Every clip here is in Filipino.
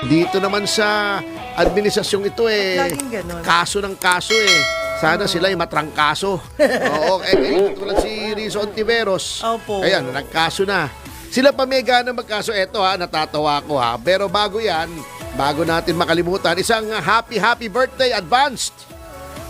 Dito naman sa administrasyong ito Laging ganun. kaso ng kaso Sana sila ay matrangkaso. Oo, tulad si Rizzo Ontiveros. Opo. Ayan, nagkaso na. Sila pa may gana magkaso. Eto natatawa ko Pero bago yan, bago natin makalimutan, isang happy birthday advanced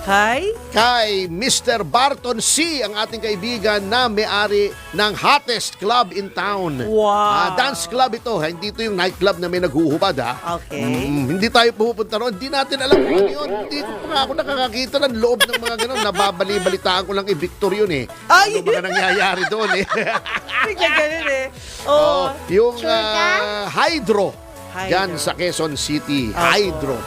Hi? kay Mr. Barton C, ang ating kaibigan na may-ari ng hottest club in town. Wow. Dance club ito. Hindi ito yung nightclub na may naghuhubad Okay. Hindi tayo pupunta roon. Hindi natin alam kung ano yun. Hindi ko pa ako nakakakita ng loob ng mga ganun. Nababali-balitaan ko lang Victor yun Ay! Ano mga nangyayari doon Bigla ganun Oh. Yung Hydro. Hydro. Yan sa Quezon City. Hydro.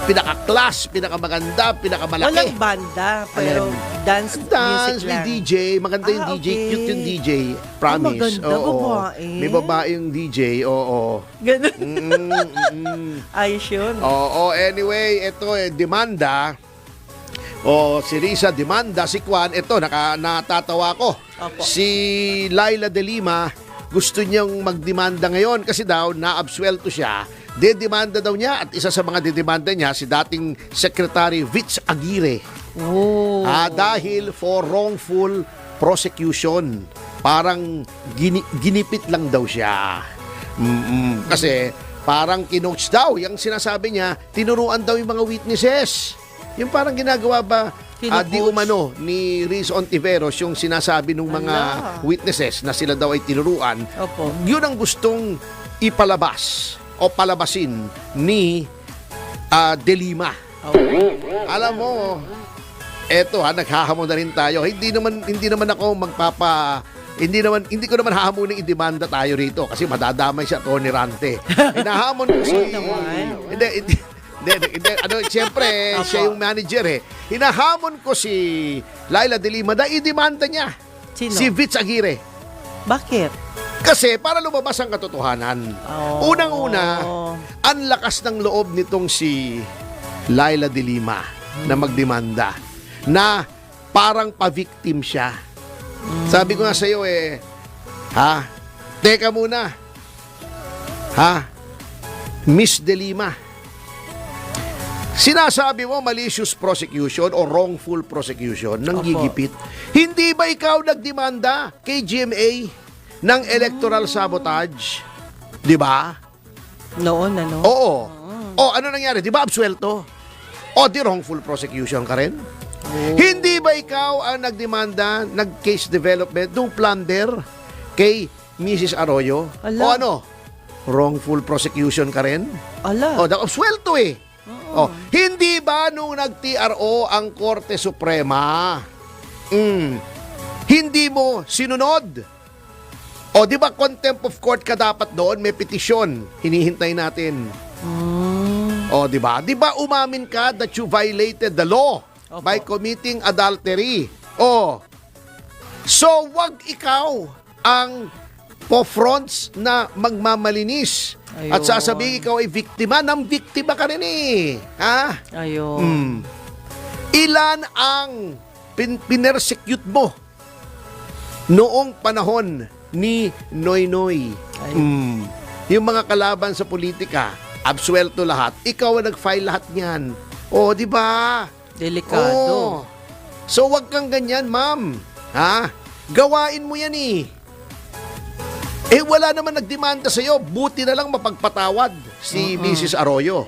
Pinaka-class, pinakamaganda, pinakamalaki. Walang banda, pero dance Dance, music may lang. DJ. Maganda yung DJ. Okay. Cute yung DJ. Promise. maganda, babae. May babae yung DJ. Oo. Ganun. Mm. Ayos yun. Oo. Anyway, ito demanda. Si Risa demanda. Si Juan, ito, natatawa ko. Opo. Si Laila de Lima, gusto niyang magdemanda ngayon kasi daw naabsuelto siya. Dedemanda daw niya at isa sa mga dedemanda niya si dating Secretary Vitz Aguirre. Oh. Dahil for wrongful prosecution. Parang ginipit lang daw siya. Kasi parang kinoach daw. Yung sinasabi niya, tinuruan daw yung mga witnesses. Yung parang ginagawa ba di umano ni Rizzo Ontiveros yung sinasabi ng mga witnesses na sila daw ay tinuruan. Opo. Yun ang gustong ipalabas o palabasin ni De Lima. Alam mo, eto naghahamon na rin tayo. Hindi naman ako hindi ko naman hahamunin idemanda tayo rito kasi madadamay siya Tony Rante. Hinahamon ko si siyempre siya yung manager Hinahamon ko si Laila de Lima na idemanda niya. Sino? Si Vitz Aguirre. Bakit? Kasi para lumabas ang katotohanan. Unang-una, ang lakas ng loob nitong si Laila de Lima na magdemanda na parang pa-victim siya. Sabi ko nga sa iyo teka muna. Miss de Lima. Sinasabi mo malicious prosecution o wrongful prosecution ng gigipit. Hindi ba ikaw nagdemanda kay GMA ng electoral sabotage? Di ba? Noon, Oo. Ano nangyari? Di ba absuelto? Di wrongful prosecution ka rin? Hindi ba ikaw ang nagdemanda, nag-case development, nung plunder kay Mrs. Arroyo? Ala. Wrongful prosecution ka rin? Ala. Absuelto hindi ba nung nag-TRO ang Korte Suprema, hindi mo sinunod? Di ba contempt of court ka dapat doon? May petisyon. Hinihintay natin. Di ba? Di ba umamin ka that you violated the law by committing adultery? So, wag ikaw ang po-fronts na magmamalinis. Ayun. At sasabihin ikaw ay biktima ng biktima ka rin Ayun. Ilan ang pinersecute mo noong panahon ni Noy Noy? Yung mga kalaban sa politika, absuelto lahat. Ikaw ang nag-file lahat niyan. Di ba? Delikado. So, wag kang ganyan, ma'am. Gawain mo yan wala naman nagdemanda sa'yo. Buti na lang mapagpatawad si Mrs. Arroyo.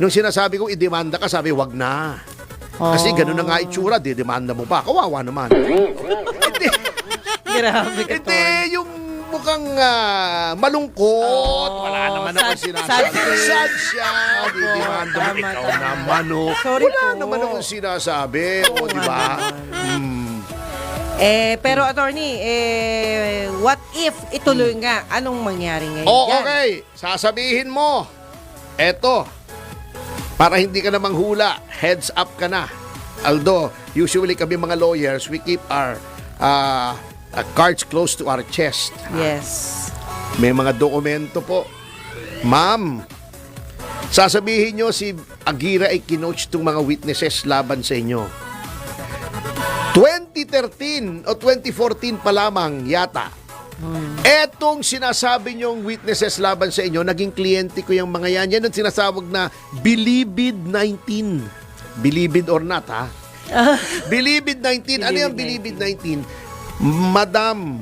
Nung sinasabi kong idemanda ka, sabi, wag na. Kasi ganun na nga itsura, didemanda mo pa. Kawawa naman. Grabe ka, Hindi, yung mukhang malungkot. Wala naman akong sinasabi. Sad siya. Didemanda mo. Ikaw naman, Sorry wala po. naman akong sinasabi. Di ba? Pero attorney, what if ituloy nga? Anong mangyari ngayon dyan? Okay. Sasabihin mo. Eto. Para hindi ka na manghula, heads up ka na. Although, usually kami mga lawyers, we keep our cards close to our chest. Yes. May mga dokumento po. Ma'am, sasabihin nyo si Aguirre ay kinoach itong mga witnesses laban sa inyo. 2013 o 2014 pa lamang yata, Etong sinasabi niyong witnesses laban sa inyo, naging kliyente ko yung mga yan. Yan ang sinasawag na Bilibid 19. Bilibid or not, ha? Bilibid 19. Ano yung Bilibid 19? Madam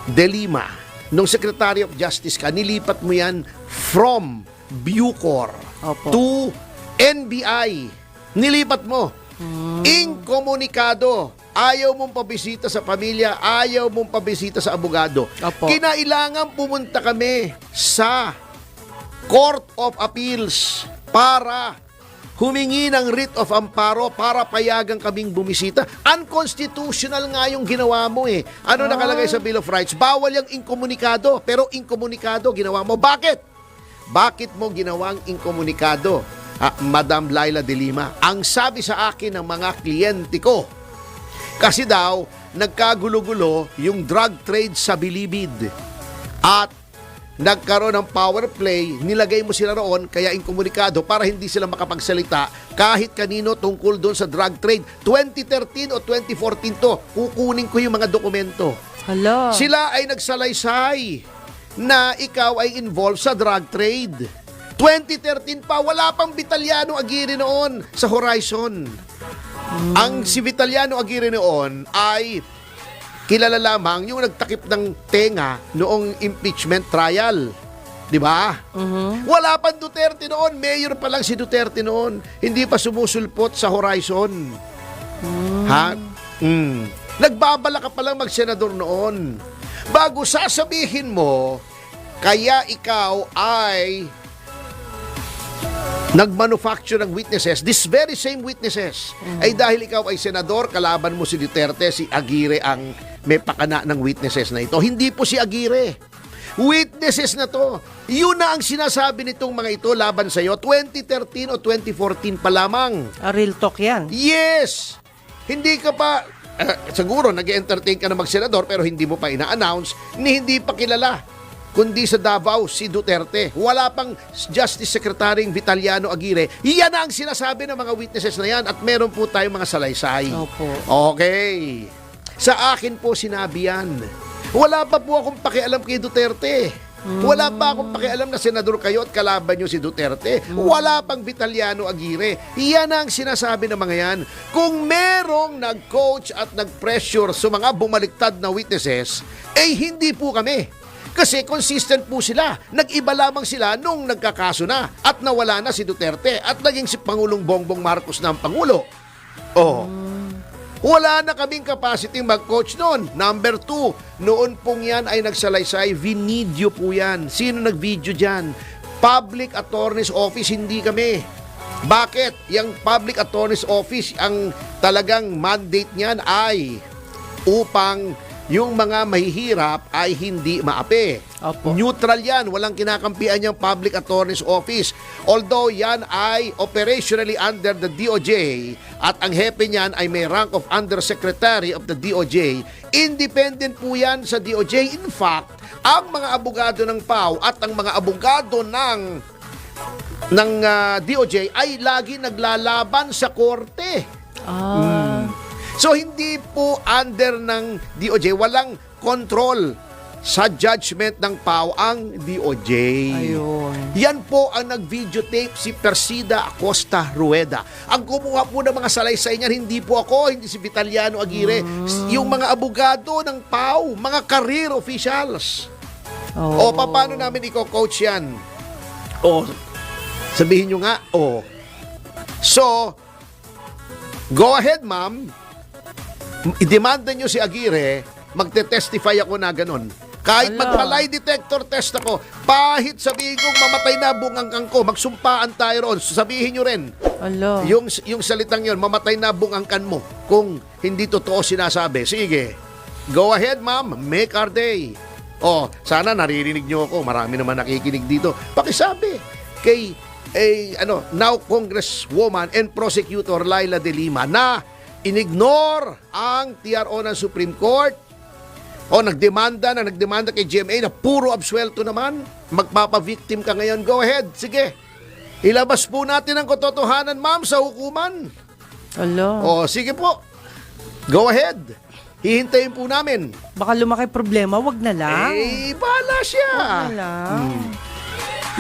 De Lima, nung Secretary of Justice ka, nilipat mo yan from Bucor Opo. to NBI. Nilipat mo. Inkomunikado. Ayaw mong pabisita sa pamilya, ayaw mong pabisita sa abogado. Opo. Kinailangan pumunta kami sa Court of Appeals para humingi ng writ of amparo para payagan kaming bumisita. Unconstitutional nga yung ginawa mo eh. Ano nakalagay sa Bill of Rights? Bawal yung inkomunikado, pero inkomunikado ginawa mo. Bakit? Bakit mo ginawang inkomunikado, Madam Laila De Lima? Ang sabi sa akin ng mga kliyente ko, kasi daw, nagkagulo-gulo yung drug trade sa Bilibid. At nagkaroon ng power play, nilagay mo sila roon, kaya inkomunikado para hindi sila makapagsalita kahit kanino tungkol doon sa drug trade. 2013 o 2014 to, kukunin ko yung mga dokumento. Hala. Sila ay nagsalaysay na ikaw ay involved sa drug trade. 2013 pa, wala pang Vitaliano Aguirre noon sa Horizon. Ang si Vitaliano Aguirre noon ay kilala lamang yung nagtakip ng tenga noong impeachment trial. Di ba? Wala pang Duterte noon. Mayor pa lang si Duterte noon. Hindi pa sumusulpot sa Horizon. Ha? Nagbabala ka palang mag-senador noon. Bago sasabihin mo, kaya ikaw ay nag-manufacture ng witnesses, this very same witnesses, ay dahil ikaw ay senador, kalaban mo si Duterte, si Aguirre ang may pakana ng witnesses na ito. Hindi po si Aguirre. Witnesses na to. Yun na ang sinasabi nitong mga ito laban sa iyo, 2013 o 2014 pa lamang. Real talk yan. Yes! Hindi ka pa, siguro nag-entertain ka na mag-senador pero hindi mo pa ina-announce, hindi pa kilala. Kundi sa Davao, si Duterte. Wala pang Justice Secretary Vitaliano Aguirre. Iyan na ang sinasabi ng mga witnesses na yan at meron po tayong mga salaysay. Opo. Okay. Sa akin po sinabi yan. Wala pa po akong pakialam kay Duterte. Wala pa akong pakialam na senador kayo at kalaban nyo si Duterte. Wala pang Vitaliano Aguirre. Iyan na ang sinasabi ng mga yan. Kung merong nag-coach at nag-pressure sa mga bumaliktad na witnesses, eh hindi po kami. Kasi consistent po sila. Nag-iba lamang sila nung nagkakaso na at nawala na si Duterte at naging si Pangulong Bongbong Marcos na ang Pangulo. Oh. Wala na kaming capacity mag-coach noon. Number 2, noon pong yan ay nagsalaysay, vinidyo po yan. Sino nag-video dyan? Public Attorney's Office, hindi kami. Bakit? Yung Public Attorney's Office, ang talagang mandate niyan ay upang yung mga mahihirap ay hindi maapi. Opo. Neutral yan. Walang kinakampihan yung Public Attorney's Office. Although yan ay operationally under the DOJ at ang hepe niyan ay may rank of Undersecretary of the DOJ, independent po yan sa DOJ. In fact, ang mga abogado ng PAW at ang mga abogado ng DOJ ay lagi naglalaban sa korte. So, hindi po under ng DOJ, walang control sa judgment ng PAW ang DOJ. Ayun. Yan po ang nag-videotape si Persida Acosta Rueda. Ang kumuha po ng mga salaysay niyan, hindi po ako, hindi si Vitaliano Aguirre, yung mga abogado ng PAW, mga career officials. O, paano namin i-coach yan? O, sabihin nyo nga, o. So, go ahead, ma'am. I-demanda nyo si Aguirre, magte-testify ako na ganun. Kahit magpa-lie detector test ako, pahit sabihin kong mamatay na bungangkang ko, magsumpaan tayo roon, sabihin nyo rin. Alo. Yung salitang yon, mamatay na bungangkan mo, kung hindi totoo sinasabi. Sige, go ahead ma'am, make our day. Oh, sana naririnig nyo ako, marami naman nakikinig dito. Pakisabi kay now Congresswoman and Prosecutor Laila De Lima na inignore ang TRO ng Supreme Court o nagdemanda kay GMA na puro absuelto naman, magpapa-victim ka ngayon, go ahead, sige. Ilabas po natin ang katotohanan, ma'am, sa hukuman. Alo. O, sige po. Go ahead. hihintayin po namin. Baka lumaki problema, wag na lang. Bahala siya. Wag na lang.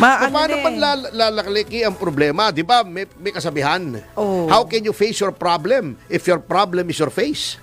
Paano pa lalaki ang problema? Di ba, may kasabihan. Oh. How can you face your problem if your problem is your face?